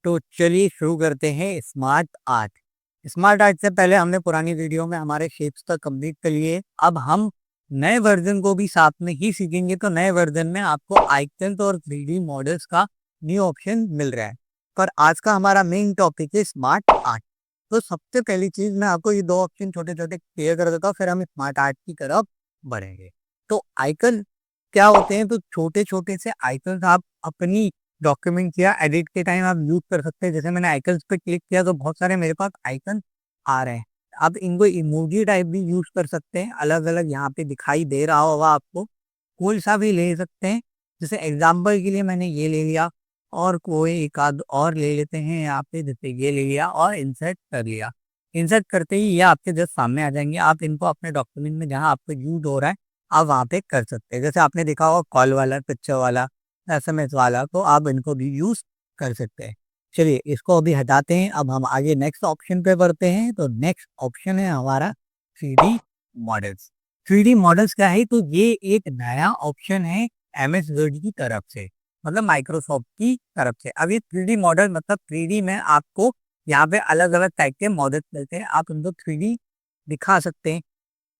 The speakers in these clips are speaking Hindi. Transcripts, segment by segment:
तो चलिए शुरू करते हैं स्मार्ट आर्ट। स्मार्ट आर्ट से पहले हमने पुरानी वीडियो में हमारे शेप्स तक कंप्लीट कर लिए। अब हम नए वर्जन को भी साथ में ही सीखेंगे। तो नए वर्जन में आपको आइकन्स और 3D मॉडल्स का न्यू ऑप्शन मिल रहा है। पर आज का हमारा मेन टॉपिक है स्मार्ट आर्ट। तो सबसे पहली चीज मैं आपको ये दो ऑप्शन छोटे छोटे क्लियर कर देता हूँ, फिर हम स्मार्ट आर्ट की तरफ बढ़ेंगे। तो आइकन क्या होते हैं? तो छोटे छोटे से आइकन आप अपनी डॉक्यूमेंट या एडिट के टाइम आप यूज कर सकते हैं। जैसे मैंने आइकन्स पे क्लिक किया तो बहुत सारे मेरे पास आइकन आ रहे हैं। आप इनको इमोजी टाइप भी यूज कर सकते हैं, अलग अलग यहाँ पे दिखाई दे रहा होगा आपको। कोई सा भी ले सकते हैं। जैसे एग्जाम्पल के लिए मैंने ये ले लिया, और कोई एक आध और ले लेते हैं यहाँ पे। जैसे ये ले लिया और इंसर्ट कर लिया। इंसर्ट करते ही ये आपके जस्ट सामने आ जाएंगे। आप इनको अपने डॉक्यूमेंट में जहाँ आपको यूज हो रहा है आप वहाँ पे कर सकते हैं। जैसे आपने देखा होगा कॉल वाला, पिक्चर वाला, एसएमएस वाला, तो आप इनको भी यूज कर सकते हैं। चलिए इसको अभी हटाते हैं। अब हम आगे नेक्स्ट ऑप्शन पे बढ़ते हैं। तो नेक्स्ट ऑप्शन है हमारा 3D मॉडल्स। 3D मॉडल्स क्या है? तो ये एक नया ऑप्शन है एमएस वर्ड की तरफ से, मतलब माइक्रोसॉफ्ट की तरफ से। अब ये 3D मॉडल मतलब 3D में आपको यहाँ पे अलग अलग टाइप के मॉडल्स मिलते हैं। आप उनको 3D दिखा सकते हैं,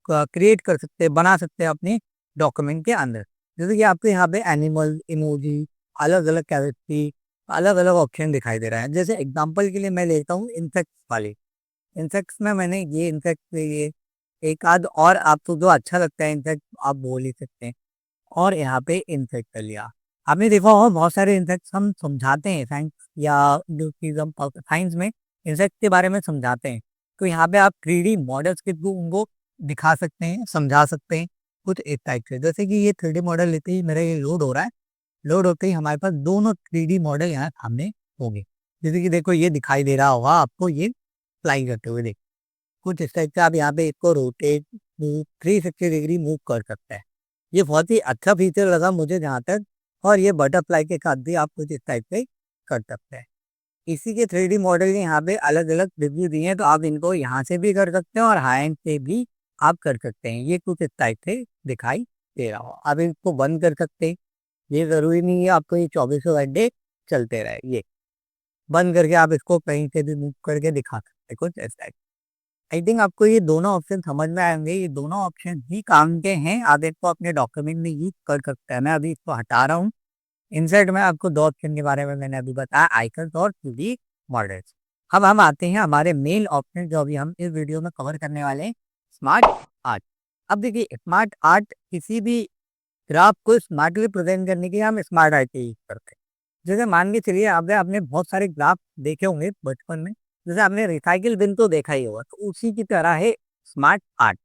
क्रिएट कर सकते हैं, बना सकते हैं अपने डॉक्यूमेंट के अंदर। जैसे कि आपको यहाँ पे एनिमल, इमोजी, अलग अलग कैरेक्टरी, अलग अलग ऑप्शन दिखाई दे रहा है। जैसे एग्जांपल के लिए मैं लेता हूँ इंसेक्ट्स वाले। इंसेक्ट्स में मैंने ये इंसेक्ट, ये एक आध और आपको जो अच्छा लगता है इंसेक्ट आप बोल ही सकते हैं, और यहाँ पे इंसेक्ट कर लिया। आपने देखा होगा बहुत सारे इंसेक्ट्स हम समझाते हैं साइंस, या जो चीज़ हम साइंस में इंसेक्ट के बारे में समझाते हैं। तो यहाँ पे आप 3D मॉडल्स के थ्रू उनको दिखा सकते हैं, समझा सकते हैं कुछ इस टाइप से। जैसे कि ये 3D मॉडल लेते ही मेरा ये लोड हो रहा है। लोड होते ही हमारे पास दोनों 3D मॉडल यहाँ सामने होंगे। जैसे कि देखो ये दिखाई दे रहा होगा आपको, ये फ्लाई करते हुए देख। कुछ इस टाइप से आप यहाँ पे इसको रोटेट, मूव, 360 डिग्री मूव कर सकते हैं। ये बहुत ही अच्छा फीचर लगा मुझे जहाँ तक। और ये बटरफ्लाई के साथ भी आप कुछ इस टाइप से कर सकते हैं। इसी के 3D मॉडल के यहाँ पे अलग अलग रिव्यू दिए हैं, तो आप इनको यहाँ से भी कर सकते हैं और हाई एंड से भी आप कर सकते हैं। ये कुछ इस टाइप से दिखाई दे रहा हो। आप इसको बंद कर सकते हैं। ये जरूरी नहीं है आपको ये 24 घंटे चलते रहे। ये बंद करके आप इसको कहीं से भी मूव करके दिखा सकते हैं कुछ इस टाइप। आई थिंक आपको ये दोनों ऑप्शन समझ में आएंगे। ये दोनों ऑप्शन ही काम के हैं। आप इसको अपने डॉक्यूमेंट में यूज कर सकते हैं। मैं अभी इसको हटा रहा हूँ। इंसर्ट में आपको दो ऑप्शन के बारे में मैंने अभी बताया, आइकन्स और 2D मॉडल्स। अब हम आते हैं हमारे मेन ऑप्शन जो अभी हम इस वीडियो में कवर करने वाले हैं, स्मार्ट आर्ट। अब देखिए स्मार्ट आर्ट, किसी भी ग्राफ को स्मार्टली प्रेजेंट करने के लिए हम स्मार्ट आर्ट यूज करते हैं। जैसे मान के चलिए आपने आपने बहुत सारे ग्राफ देखे होंगे बचपन में। जैसे आपने रिसाइकिल बिन तो देखा ही होगा, तो उसी की तरह है स्मार्ट आर्ट।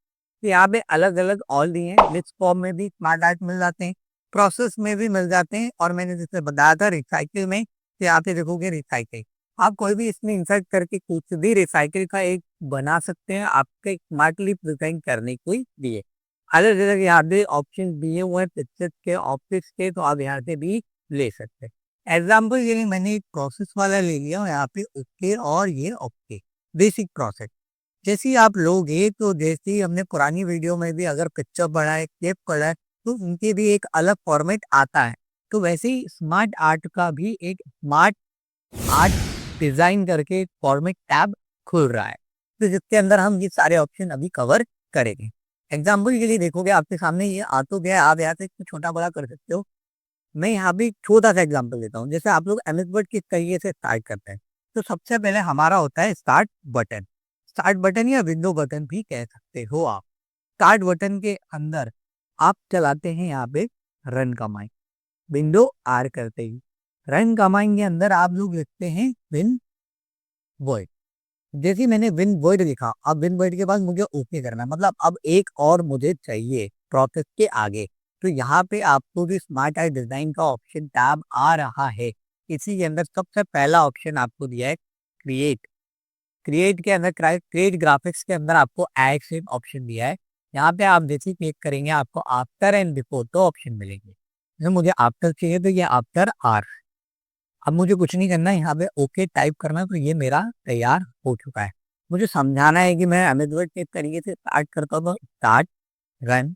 तो यहाँ पे अलग अलग ऑल दिए हैं। लिस्ट फॉर्म में भी स्मार्ट आर्ट मिल जाते हैं, प्रोसेस में भी मिल जाते हैं, और मैंने जैसे बताया था रिसाइकिल में, तो यहाँ पे देखोगे रिसाइकिल। आप कोई भी इसमें इंसर्ट करके कुछ भी रिसाइकिल का एक बना सकते हैं आपके स्मार्टली प्रेजेंट करने को लिए। अलग अलग यहाँ पे ऑप्शन दिए हुए हैं पिक्चर के, ऑप्टिक्स के, तो आप यहाँ से भी ले सकते हैं। एग्जाम्पल के लिए मैंने एक प्रोसेस वाला ले लिया, यहाँ पे ओके और ये ओके, बेसिक प्रोसेस। जैसे ही आप लोगे, तो जैसे ही हमने पुरानी वीडियो में भी अगर पिक्चर बढ़ाए, क्लिप बढ़ाए, तो उनके भी एक अलग फॉर्मेट आता है। तो वैसे ही स्मार्ट आर्ट का भी एक स्मार्ट आर्ट डिजाइन करके फॉर्मेट टैब खुल रहा है, तो जिसके अंदर हम ये सारे ऑप्शन अभी कवर करेंगे। एग्जाम्पल के लिए देखोगे आपके सामने ये आ तो गया, आप यहाँ से इसको छोटा बड़ा कर सकते हो। मैं यहाँ भी छोटा सा एग्जाम्पल देता हूँ। जैसे आप लोग एमएस वर्ड किस तरीके से स्टार्ट करते हैं, तो सबसे पहले हमारा होता है स्टार्ट बटन। स्टार्ट बटन या विंडो बटन भी कह सकते हो आप। स्टार्ट बटन के अंदर आप चलाते हैं यहाँ पे रन कमांड। विंडो आर करते ही रन कमांड के अंदर आप लोग लिखते हैं विन वर्ड। जैसे ही मैंने विन वर्ड लिखा, अब विन वर्ड के बाद मुझे ओके करना है, मतलब अब एक और मुझे चाहिए प्रोसेस के आगे। तो यहाँ पे आपको भी स्मार्ट आर्ट डिजाइन का ऑप्शन टैब आ रहा है। इसी के अंदर सबसे पहला ऑप्शन आपको दिया है क्रिएट। क्रिएट के अंदर क्रिएट ग्राफिक्स के अंदर आपको एक्शन ऑप्शन दिया है। यहाँ पे आप जैसे क्लिक करेंगे आपको आफ्टर एंड बिफोर दो ऑप्शन मिलेंगे। जैसे मुझे आफ्टर चाहिए तो ये आफ्टर आर। अब मुझे कुछ नहीं करना है, यहाँ पे ओके टाइप करना, तो ये मेरा तैयार हो चुका है। मुझे समझाना है कि मैं अमेजवर्ड किस तरीके से स्टार्ट करता हूँ, तो start, run,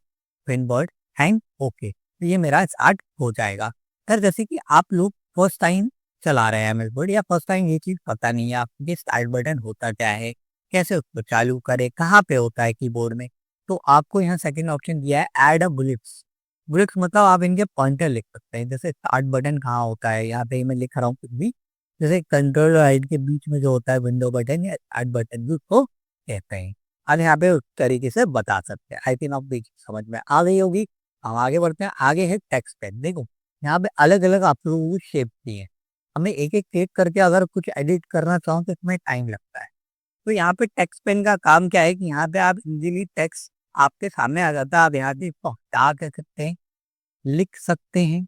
windward and okay, तो ये मेरा स्टार्ट हो जाएगा। सर जैसे कि आप लोग फर्स्ट टाइम चला रहे हैं एमएस वर्ड या फर्स्ट टाइम ये चीज़ पता नहीं है आपको कि स्टार्ट बटन होता क्या है, कैसे उसको चालू करें, कहाँ पे होता है कीबोर्ड में, तो आपको यहाँ सेकंड ऑप्शन दिया है ऐड अ बुलेट्स। बुलेट्स मतलब आप इनके पॉइंटर लिख सकते हैं, जैसे स्टार्ट बटन कहाँ होता है, यहाँ पे मैं लिख रहा हूँ कुछ भी, जैसे कंट्रोल राइट के बीच में जो होता है विंडो बटन या स्टार्ट बटन भी उसको कहते हैं। और यहाँ पे उस तरीके से बता सकते हैं। आई थिंक आपको ये चीज़ समझ में आ गई होगी। हम आगे बढ़ते हैं, आगे है टेक्स्ट पैड। देखो यहाँ पे अलग अलग आप लोगों को शेप दी है, हमें एक एक क्लिक करके अगर कुछ एडिट करना चाहो तो इसमें टाइम लगता है। तो यहाँ पे टेक्स्ट पेन का काम क्या है कि यहाँ पे आप इजीली टेक्स्ट आपके सामने आ जाता है, आप यहाँ से इसको हटा कर सकते हैं, लिख सकते हैं,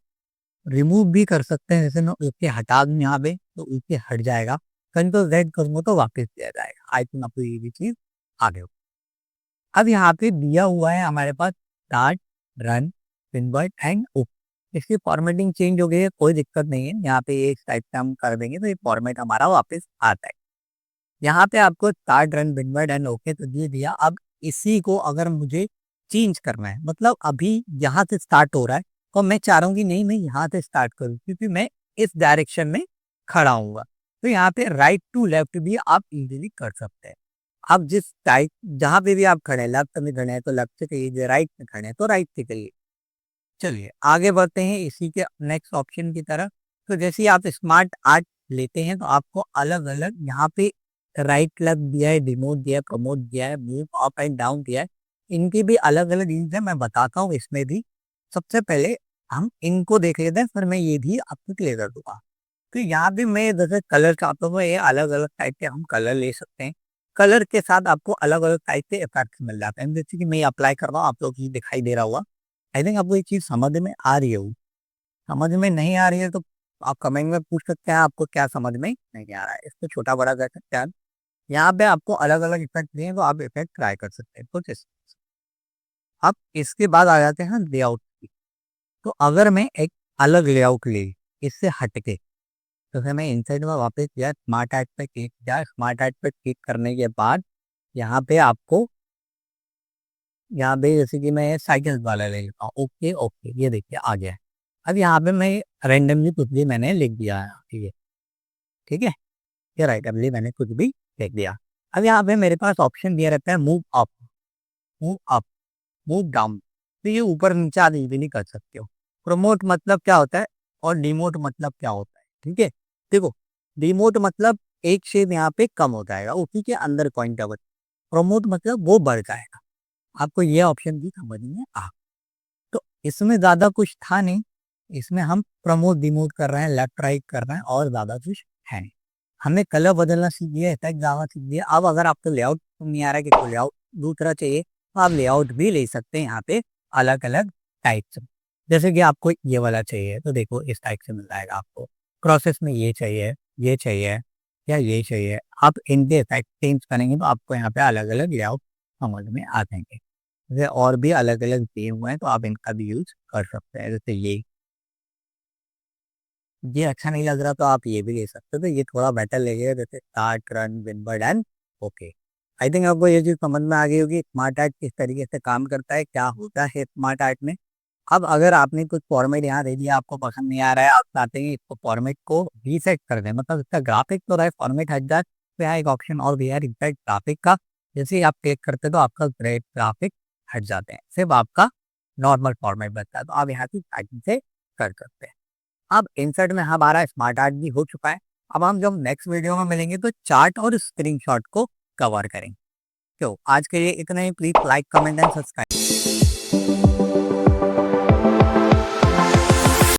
रिमूव भी कर सकते हैं। जैसे मैं उसके हटा दूँ यहाँ पे तो उसके हट जाएगा, कंट्रोल Z करूँगा तो वापस दिया जाएगा। आई थिंक आपको ये भी चीज आगे हो। अब यहाँ पे दिया हुआ है हमारे पास स्टार्ट, रन, पिनवर्ट एंड उप। इसकी फॉर्मेटिंग चेंज हो गई है, कोई दिक्कत नहीं है। यहाँ पे एक टाइप से हम कर देंगे तो ये फॉर्मेट हमारा वापस आता है। यहाँ पे आपको स्टार्ट, रन, पिनवर्ट एंड ओके तो दे दिया। अब इसी को अगर मुझे चेंज करना है, मतलब अभी यहाँ से स्टार्ट हो रहा है तो मैं चाह रहा हूँ कि नहीं मैं यहाँ से स्टार्ट करूँ क्योंकि मैं इस डायरेक्शन में खड़ा हूँ, तो यहाँ पे राइट टू लेफ्ट भी आप इजीली कर सकते हैं। आप जिस टाइप जहाँ पे भी आप खड़े हैं, लेफ्ट में खड़े हैं तो लेफ्ट से करिए, राइट में खड़े हैं तो राइट से करिए। चलिए आगे बढ़ते हैं इसी के नेक्स्ट ऑप्शन की तरफ। तो जैसे ही आप स्मार्ट आर्ट लेते हैं तो आपको अलग अलग यहाँ पे राइट लेफ्ट दिया है, डिमोट दिया है, प्रमोट दिया है, मूव अप एंड डाउन दिया है। इनकी भी अलग अलग यूज है, मैं बताता हूँ इसमें भी। सबसे पहले हम इनको देख लेते हैं, फिर मैं ये भी आपको क्लियर कर दूंगा। तो यहाँ पे मैं जैसे कलर चाहता हूँ, ये अलग अलग टाइप के हम कलर ले सकते हैं। कलर के साथ आपको अलग अलग टाइप के इफेक्ट मिल जाते हैं, जैसे कि मैं अप्लाई कर रहा हूँ, आप लोग ये दिखाई दे रहा हुआ। आई थिंक आपको ये चीज समझ में आ रही है। समझ में नहीं आ रही है तो आप कमेंट में पूछ सकते हैं आपको क्या समझ में नहीं आ रहा है, इसको छोटा बड़ा कर सकते हैं। यहाँ पे आपको अलग अलग इफेक्ट दिए हैं तो आप इफेक्ट ट्राई कर सकते हैं कुछ इस। अब इसके बाद आ जाते हैं लेआउट की। तो अगर मैं एक अलग लेआउट ले इससे हटके, तो फिर मैं इनसाइड में वापस गया, स्मार्ट आर्ट पे क्लिक किया। स्मार्ट आर्ट पे क्लिक करने के बाद यहाँ पे आपको, यहाँ पे जैसे कि मैं साइकिल वाला ले लेता हूँ। ओके ओके, ये देखिए आ गया है। अब यहाँ पे मैं रेंडमली कुछ भी मैंने लिख दिया है, ठीक है, ठीक है, ये राइटमली मैंने कुछ भी लिख दिया। अब यहाँ पे मेरे पास ऑप्शन दिया रहता है move up, move up, move down. तो ये ऊपर नीचे आप इजीली कर सकते हो। प्रमोट मतलब क्या होता है और डिमोट मतलब क्या होता है, ठीक है। देखो डिमोट मतलब एक शेप यहाँ पे कम हो जाएगा, उसी के अंदर पॉइंट आउट। प्रमोट मतलब वो बढ़ जाएगा। आपको ये ऑप्शन भी समझ में आ। तो इसमें ज्यादा कुछ था नहीं, इसमें हम प्रमोट डिमोट कर रहे हैं, लेफ्ट राइट कर रहे हैं, और ज्यादा कुछ है नहीं। हमने कलर बदलना सीख लिया, इफेक्ट डालना सीख लिया। अब अगर आपको लेआउट नहीं आ रहा है कि कोई लेआउट दूसरा चाहिए तो आप लेआउट भी ले सकते हैं यहाँ पे अलग अलग टाइप से। जैसे कि आपको ये वाला चाहिए तो देखो इस टाइप से मिल जाएगा आपको। प्रोसेस में ये चाहिए, ये चाहिए या ये चाहिए, आप इनके इफेक्ट चेंज करेंगे तो आपको यहाँ पे अलग अलग लेआउट समझ में आ जाएंगे। जैसे और भी अलग अलग दिए हुए हैं तो आप इनका भी यूज कर सकते हैं। जैसे ये अच्छा नहीं लग रहा तो आप ये भी ले सकते हो, तो ये थोड़ा बेटर लगेगा, जैसे start, run, windward and okay. I think आपको ये चीज समझ में आ गई होगी स्मार्ट आर्ट किस तरीके से काम करता है, क्या होता है स्मार्ट आर्ट में। अब अगर आपने कुछ फॉर्मेट यहाँ दे दिया, आपको पसंद नहीं आ रहा है, आप चाहते हैं इसको फॉर्मेट को रीसेट कर दें, मतलब इसका ग्राफिक तो रहा है, फॉर्मेट हट जाए, तो यहाँ एक ऑप्शन और भी है रिसेट ग्राफिक का। जैसे ही आप क्लिक करते हैं तो आपका ग्राफिक हट जाते हैं, सिर्फ आपका नॉर्मल फॉर्मेट बचता है, तो आप यहाँ की सेटिंग से कर सकते हैं। अब इंसर्ट में हमारा स्मार्ट आर्ट भी हो चुका है। अब हम जब नेक्स्ट वीडियो में मिलेंगे तो चार्ट और स्क्रीनशॉट को कवर करेंगे। तो आज के लिए इतना ही। Please like, comment and subscribe.